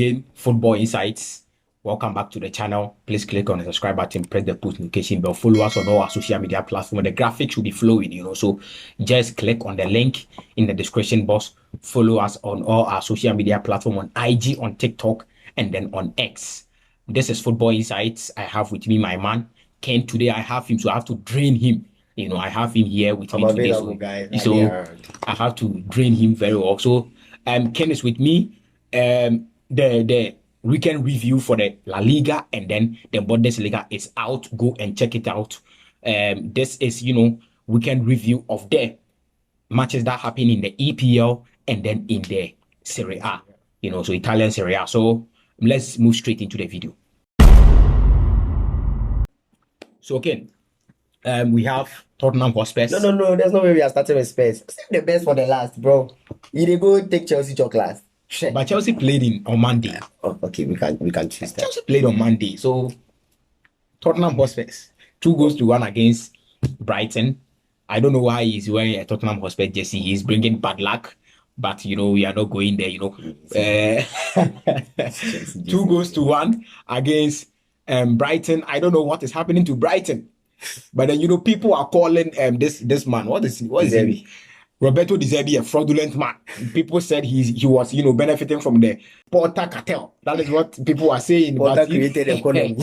again, Football Insights. Welcome back to the channel. Please click on the subscribe button, press the post notification bell, follow us on all our social media platforms. The graphics will be flowing, so just click on the link in the description box. Follow us on all our social media platforms on IG, on TikTok, and then on X. This is Football Insights. I have with me my man Ken. Today I have him, so I have to drain him. I have him here with me today. So I have to drain him very well. So Ken is with me. The weekend review for the La Liga and then the Bundesliga is out. Go and check it out. This is weekend review of the matches that happen in the EPL and then in the Serie A. So Italian Serie A. So let's move straight into the video. So Ken, we have Tottenham Hotspur. No. There's no way we are starting with Spurs. Save the best for the last, bro. You dey go take Chelsea to class. But Chelsea played on Monday. Oh, okay, we can choose that. Chelsea played on Monday. So Tottenham Hotspur 2-1 against Brighton. I don't know why he's wearing a Tottenham Hotspur jersey. He's bringing bad luck. But we are not going there. 2-1 against Brighton. I don't know what is happening to Brighton. But then people are calling this man. What is he? Roberto De Zerbi, a fraudulent man. People said he was benefiting from the Porter cartel. That is what people are saying. Porter created economy.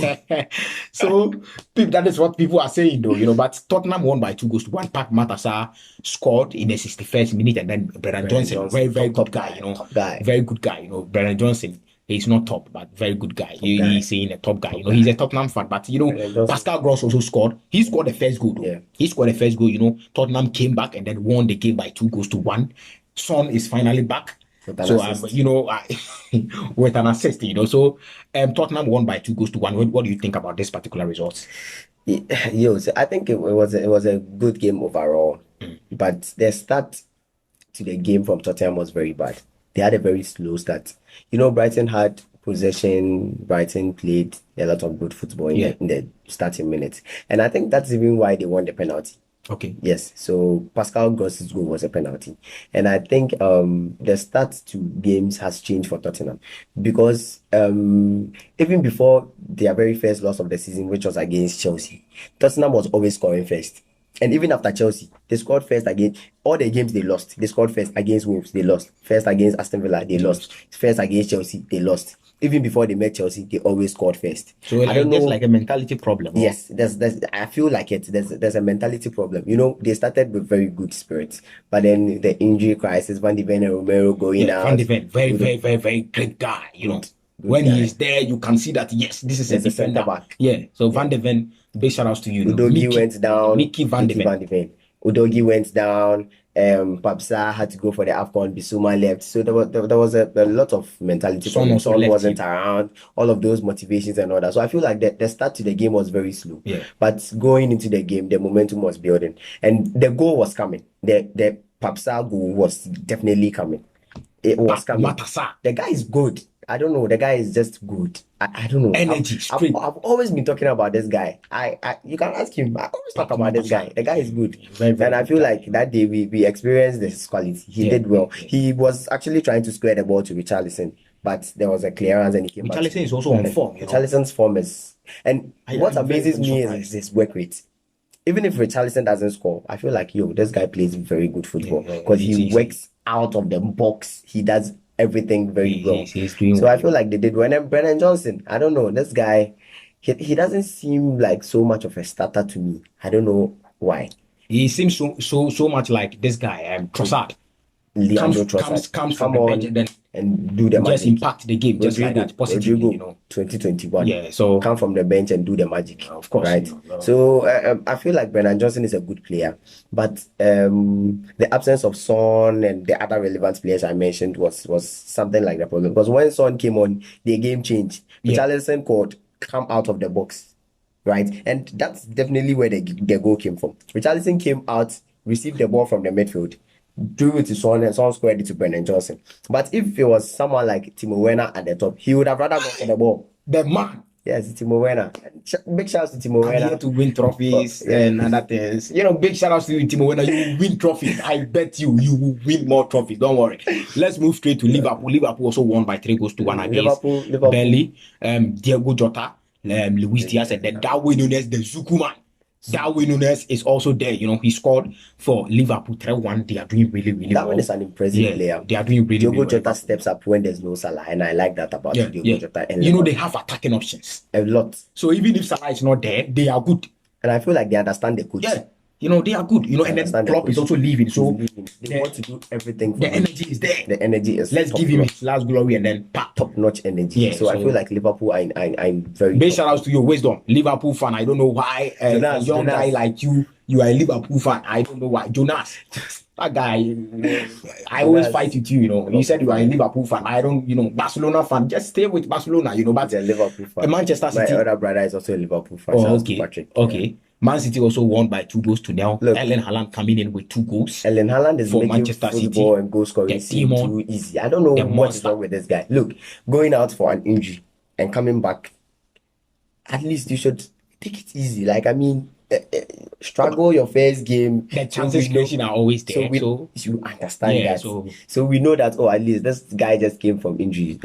So that is what people are saying though. But Tottenham won by 2-1. Pac Matassa scored in the 61st minute, and then Brennan Johnson, very good guy. Top guy. Very good guy. Brennan Johnson. He's not top, but very good guy. He's saying a top guy. He's a Tottenham fan. But Pascal Gross also scored. He scored the first goal. Yeah. He scored the first goal. Tottenham came back and then won the game by 2-1. Son is finally back. With an assist. So Tottenham won by 2-1. What do you think about this particular result? I think it was a good game overall. But the start to the game from Tottenham was very bad. They had a very slow start. Brighton had possession. Brighton played a lot of good football in the starting minutes. And I think that's even why they won the penalty. Okay. Yes. So Pascal Gross's goal was a penalty. And I think the start to games has changed for Tottenham. Because even before their very first loss of the season, which was against Chelsea, Tottenham was always scoring first. And even after Chelsea, they scored first against all the games they lost. They scored first against Wolves, they lost. First against Aston Villa, they lost. First against Chelsea, they lost. Even before they met Chelsea, they always scored first. So I don't know, like a mentality problem. Yes, I feel like it. There's a mentality problem. They started with very good spirits, but then the injury crisis, Van de Ven and Romero going out. Van de Ven, very great guy. When he is there, you can see that yes, this is a defender back. Yeah. So Van de Ven, big shout outs to you. Udogie went down. Mickey Van de Ven. Udogie went down. Papsa had to go for the AFCON. Bissouma left. So there was a lot of mentality. Son wasn't around. All of those motivations and all that. So I feel like the start to the game was very slow. Yeah. But going into the game, the momentum was building, and the goal was coming. The Papsa goal was definitely coming. It was coming. Matassa. The guy is good. I don't know. The guy is just good. I don't know. Energy, I've always been talking about this guy. You can ask him. I always talk about this guy. The guy is good. And I feel like that day we experienced this quality. He did well. He was actually trying to square the ball to Richarlison, but there was a clearance and he came back. Richarlison is also on form. Richarlison's form is... And what amazes me is his work rate. Even if Richarlison doesn't score, I feel like, this guy plays very good football because he works out of the box. He does everything very well. He's doing so I feel like they did. When Brennan Johnson, I don't know, this guy, he doesn't seem like so much of a starter to me. I don't know why. He seems so much like this guy, Trossard. Leandro Trossard comes from the bench and do the magic. Just impact the game, just like that, positively. 2021. Yeah, so come from the bench and do the magic. Of course, right? So I feel like Brennan Johnson is a good player, but the absence of Son and the other relevant players I mentioned was something like the problem. Because when Son came on, the game changed. Richarlison could come out of the box, right? And that's definitely where the goal came from. Richarlison came out, received the ball from the midfield, drew it to Son, and Son squared it to Brennan Johnson. But if it was someone like Timo Werner at the top, he would have rather gone for the ball. The man. Yes, Timo Werner. Big shout out to Timo I'm here Werner. to win trophies and other things. Big shout outs to you, Timo. When you will win trophies, I bet you will win more trophies. Don't worry. Let's move straight to Liverpool. Liverpool also won by 3-1 against Liverpool. Burnley. Diego Jota, Luis Diaz, and then Darwin Núñez, the Zuku man. Darwin Núñez is also there. He scored for Liverpool 3-1. They are doing really, really well. Darwin is an impressive player. They are doing really, Diogo really well. Jota steps up when there's no Salah, and I like that about Diogo Jota. And they have attacking options. A lot. So even if Salah is not there, they are good. And I feel like they understand the coach. Yeah. They are good. And then Klopp is also leaving. So they want to do everything for the energy is there. The energy is Let's give him his last glory and then top-notch energy. Yeah, so I feel like Liverpool, I'm very big shout outs to your wisdom. Liverpool fan. I don't know why a young guy like you are a Liverpool fan. I don't know why. Jonas. That guy, I always fight with you, You said you are a Liverpool fan. I don't, Barcelona fan. Just stay with Barcelona, but a Liverpool fan. Manchester City. My other brother is also a Liverpool fan. Oh, okay. Patrick. Okay. Yeah. Man City also won by 2-0. Look, Erling Haaland coming in with 2 goals. Erling Haaland is making Manchester football City and goal scoring seem too easy. I don't know what is wrong with this guy. Look, going out for an injury and coming back, at least you should take it easy. Like, I mean, struggle your first game. The chances creation are always there. So you understand that. So we know that, at least this guy just came from injury.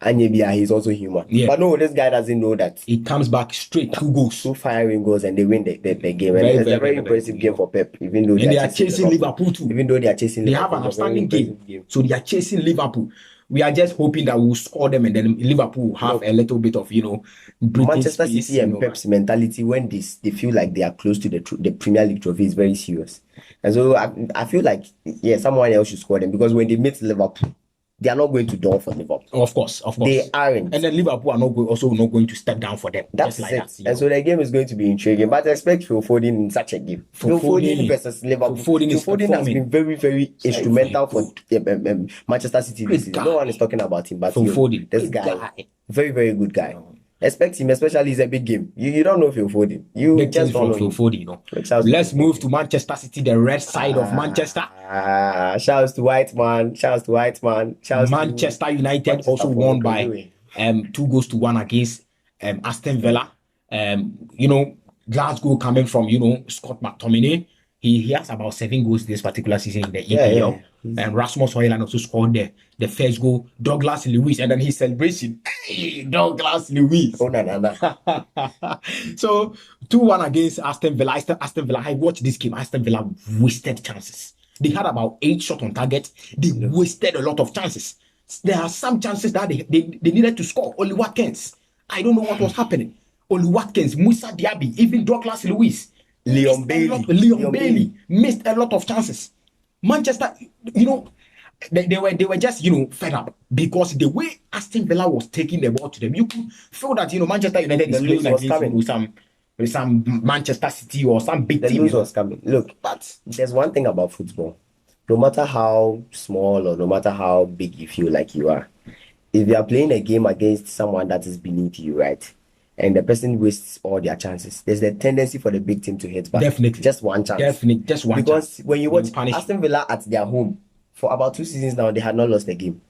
Anyabia, he's also human. Yeah. But no, this guy doesn't know that. He comes back straight, 2 goals. 2 firing goals, and they win the game. And it's a very impressive game for Pep, even though they are chasing Liverpool too. Even though they are chasing Liverpool. They have an outstanding game. So they are chasing Liverpool. We are just hoping that we'll score them and then Liverpool will have a little bit of, Manchester City and Pep's mentality when they feel like they are close to the Premier League trophy is very serious. And so I feel like, someone else should score them, because when they meet Liverpool, they are not going to door for Liverpool. Of course. They aren't. And then Liverpool are not going to step down for them. That's like it. And so the game is going to be intriguing. But I expect Phil Foden in such a game. Phil Foden versus Liverpool. Phil Foden has been very, very instrumental for Manchester City this season. No one is talking about him, but Phil Foden, this guy, very, very good guy. Expect him, especially it's a big game. You don't know Phil Foden. You just don't know Phil Foden, Let's move to Manchester City, the red side of Manchester. Shouts to White Man. Manchester United also won by 2-1 against Aston Villa. Glasgow coming from Scott McTominay. He has about 7 goals this particular season in the EPL. And Rasmus Haaland also scored the first goal. Douglas Luiz, and then his celebration. Hey, Douglas Luiz. Oh, no. So 2-1 against Aston Villa. Aston Villa. I watched this game. Aston Villa wasted chances. They had about 8 shots on target. They wasted a lot of chances. There are some chances that they needed to score. Only Watkins. I don't know what was happening. Only Watkins, Musa Diaby, even Douglas Luiz. Leon Bailey missed a lot of chances. Manchester, they were just fed up, because the way Aston Villa was taking the ball to them, you could feel that Manchester United is playing against with some Manchester City or some big team. The news was coming. Look, but there's one thing about football. No matter how small or no matter how big you feel like you are, if you are playing a game against someone that is beneath you, right? And the person wastes all their chances, there's the tendency for the big team to hit back. Definitely. Just one chance. Definitely. Just one because chance. When you watch Aston Villa at their home, for about 2 seasons now, they had not lost a game.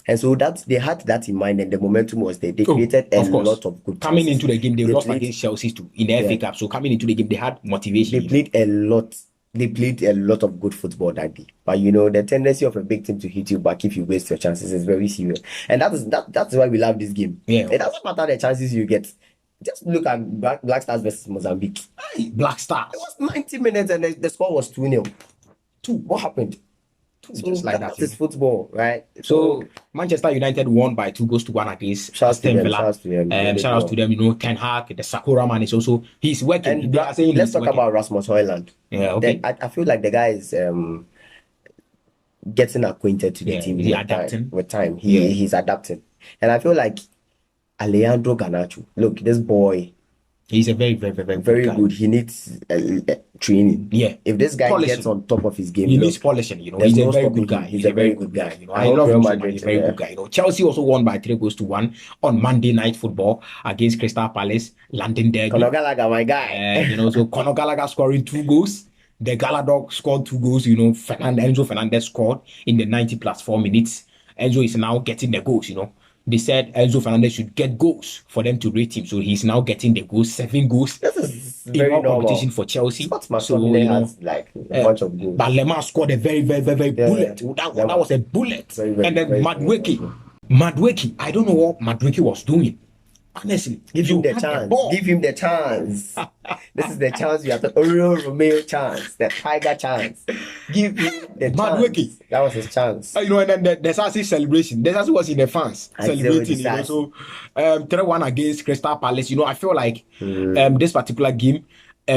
And so that they had that in mind, and the momentum was there. They created a lot of good coming chances. Into the game, they lost against Chelsea too in the FA Cup. So coming into the game, they had motivation. They played a lot. They played a lot of good football that day. But the tendency of a big team to hit you back if you waste your chances is very serious. And that's why we love this game. Yeah. It doesn't matter the chances you get. Just look at Black Stars versus Mozambique. Hey, Black Stars. It was 90 minutes and the score was 2-0. What happened? So just like that. It's football, right? So Manchester United won by 2-1 against Aston Villa. Shout out to them. Ten Hag, the Sakura man is also he's working. And let's talk about Rasmus Haaland. Yeah, okay. I feel like the guy is getting acquainted to the team. He's adapting with time. He's adapting, and I feel like Alejandro Garnacho. Look, this boy. He's a very, very, very, very good. He needs training. Yeah. If this guy gets on top of his game, he needs polishing. He's a very good guy. He's a very good guy. I love him. He's a very good guy. Chelsea also won by 3-1 on Monday Night Football against Crystal Palace, London Derby. Conor Gallagher, my guy. So Conor Gallagher scoring 2 goals. The Gallagher scored 2 goals. Enzo Fernandez scored in the 90 plus 4 minutes. Enzo is now getting the goals. they said Enzo Fernandez should get goals for them to rate him. So he's now getting the goals, 7 goals This is in very all normal. competition for Chelsea. Scott So, McTominay has like a bunch of goals. but Lemar scored a very, very, very, very bullet. That was a bullet. Very, very, and then very, Madueke, I don't know what Madueke was doing. Honestly, give him the chance. Give him the chance. This is the chance you have the Oriol Romeo chance, the Tiger chance. Give him the chance. That was his chance. You know, and then there's actually celebration. There's actually was in the fans celebrating. You know, so 3-1 against Crystal Palace. You know, I feel like this particular game,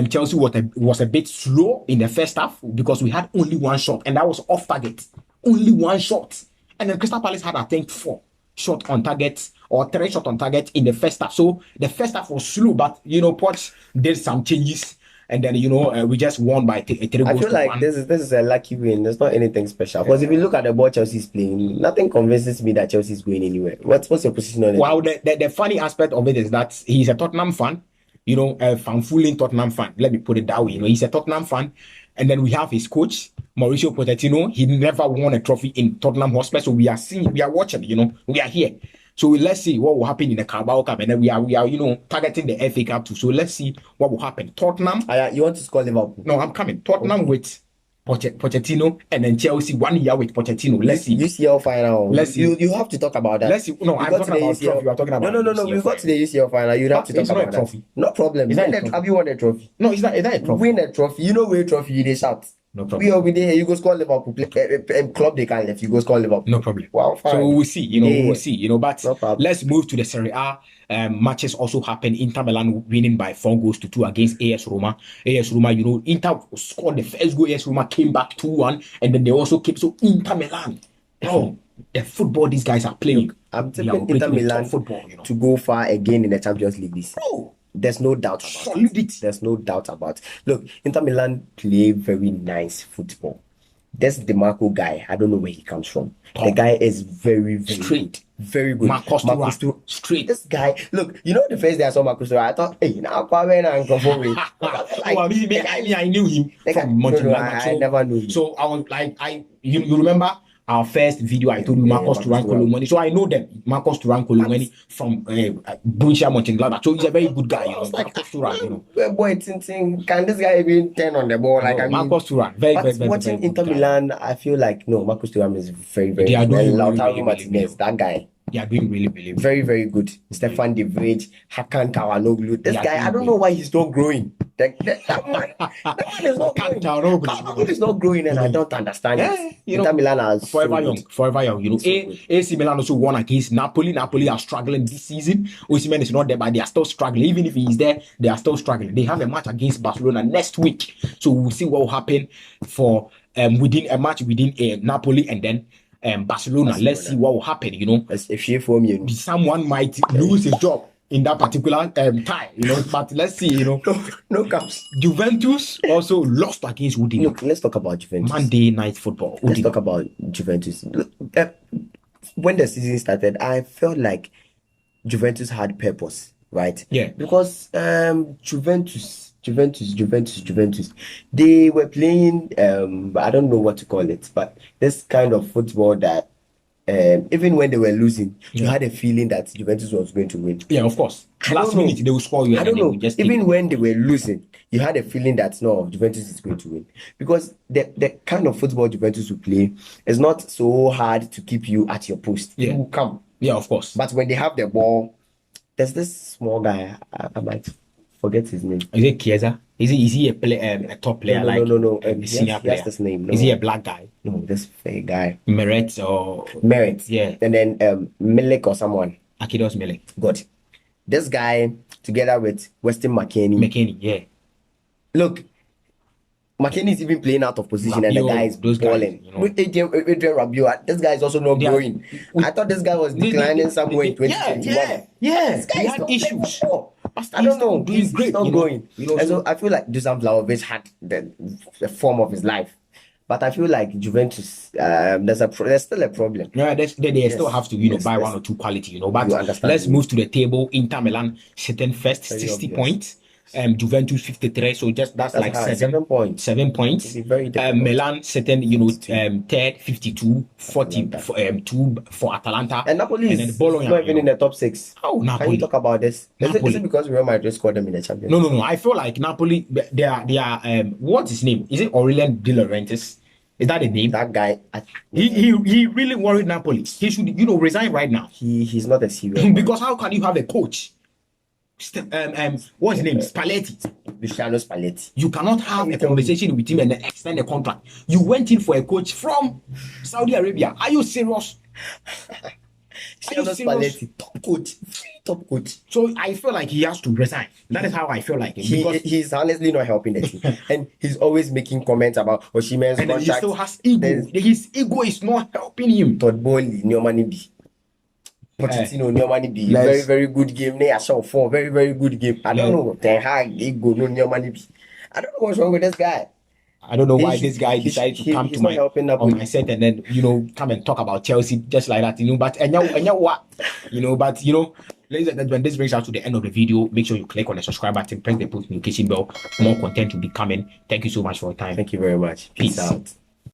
Chelsea was a bit slow in the first half because we had only one shot, and that was off target. Only one shot, and then Crystal Palace had, I think, 4 shot on target or 3 shot on target in the first half. So the first half was slow, but you know, Poch did some changes, and then you know we just won by 3 goals. I feel like this is a lucky win. There's not anything special because if you look at the ball Chelsea's playing, nothing convinces me that Chelsea's going anywhere. What's your position on it? Well, the funny aspect of it is that he's a Tottenham fan, you know, a fanfuling Tottenham fan. Let me put it that way. You know, he's a Tottenham fan, and then we have his coach Mauricio Pochettino. He never won a trophy in Tottenham Hotspur, so we are watching. You know, we are here. So let's see what will happen in the Carabao Cup, and then we are you know targeting the FA Cup too. So let's see what will happen. Tottenham. You want to score Liverpool? No, I'm coming. Tottenham with Pochettino, and then Chelsea 1 year with Pochettino. Let's see. UCL final. Let's see. You have to talk about that. Let's see. No, I'm talking about trophy. You are talking about no. We got to the UCL final. You have to talk about that. No problem. Have you won a trophy? No, is that a trophy? Win a trophy. You know where trophy you they shout. No problem. We there. You go score Liverpool. Club they can't left. You go score Liverpool. No problem. Wow, fine. So we'll see. You know, we'll see. You know, but no let's move to the Serie A. Matches also happened. Inter Milan winning by 4-2 against AS Roma. AS Roma, you know, Inter scored the first goal. AS Roma came back 2-1, and then they also came. So Inter Milan, the football these guys are playing. I'm taking Inter Milan football, you know, to go far again in the Champions League this year. There's no doubt about solidity. There's no doubt about it. Look, Inter Milan play very nice football. This DeMarco guy, I don't know where he comes from. The guy is very, very straight, very good. Marcos Thuram, straight. This guy, look, you know the first day I saw Marcos Thuram, I thought, hey, now I knew him from Montenegro. I never knew him. So I was like, you remember our first video, I told you Marcos Thuram Kolomani. So I know them, Marcos Thuram Kolomani from Borussia Mönchengladbach. So he's a very good guy, you know. Marcos Thuram, you know. Boy, can this guy even turn on the ball? Like, I mean, Marcos Thuram, very watching Inter Milan, I feel like no, Marcos Thuram is very, very good. Lautaro Martinez, that guy. They are doing really very, very good. Stefan De Vrij, Hakan Çalhanoğlu. This guy, I don't know why he's not growing. That man is not growing. Çalhanoğlu is not growing, and I don't understand it. Inter Milan are forever young. You know, AC Milan also won against Napoli. Napoli are struggling this season. Osimhen is not there, but they are still struggling. Even if he is there, they are still struggling. They have a match against Barcelona next week, so we'll see what will happen for within a match within Napoli and then Barcelona. Let's see what will happen. You know, if someone might lose his job in that particular time, you know. But let's see, you know. No caps. Juventus also lost against Udine. Look, let's talk about Juventus. Monday Night Football. Let's talk about Juventus. Look, when the season started, I felt like Juventus had purpose, right? Yeah. Because Juventus, they were playing, I don't know what to call it, but this kind of football that even when they were losing, you had a feeling that Juventus was going to win. Yeah, of course. Last minute they will score you. I don't know. Even when they were losing, you had a feeling that no, Juventus is going to win, because the kind of football Juventus will play is not so hard to keep you at your post. Yeah. You will come. Yeah, of course. But when they have the ball, there's this small guy. I might forget his name. Is it Chiesa? Is he a top player? No. A senior player. That's his name. No. Is he a black guy? No, this fake guy. Meret or Yeah. And then Milik or someone. Akidos Milik. Good. This guy together with Weston McKennie. Yeah. Look, McKennie is even playing out of position, Rabiot, and the guy is balling. You know. With Adrian Rabiot, this guy is also not growing. I thought this guy was declining somewhere in 2021. Yeah. This guy he is had not issues. I don't know. He's great, not growing. You know, and so I feel like Dusan Vlahovic had the form of his life. But I feel like Juventus, there's still a problem. Yeah, they still have to, buy one or two quality, But let's move to the table. Inter Milan sitting first, 60 points. Juventus 53. So just that's like high. 7 points. It'll be very difficult. Milan certain, third 52, 42 for Atalanta. And Napoli and then is Bologna, not even in the top 6. Oh, Can Napoli. you talk about this? Is Napoli. it because Real Madrid scored them in the Champions No, League? no, no. I feel like Napoli, they are what's his name? Is it Aurelien De Laurentiis? Is that the name? That guy, He really worried Napoli. He should, resign right now. he's not a serious Because how can you have a coach? What's his name? Spalletti. Luciano Spalletti. You cannot have a conversation with him and then extend the contract. You went in for a coach from Saudi Arabia. Are you serious? Luciano Spalletti, top coach. So I feel like he has to resign. That is how I feel like it. He's honestly not helping the team. And he's always making comments about Osimhen's and contract. he still has ego. His ego is not helping him. Todd Bowley, Neomani B. Pochettino, Neomani B. Very, very good game. I saw 4. Very, very good game. I don't know. Ten Hag, ego, no Neomani B. I don't know what's wrong with this guy. I don't know why this guy decided to come to my set and then come and talk about Chelsea just like that, but ladies and gentlemen, this brings us to the end of the video. Make sure you click on the subscribe button, press the post notification bell. More content will be coming. Thank you so much for your time. Thank you very much. Peace out.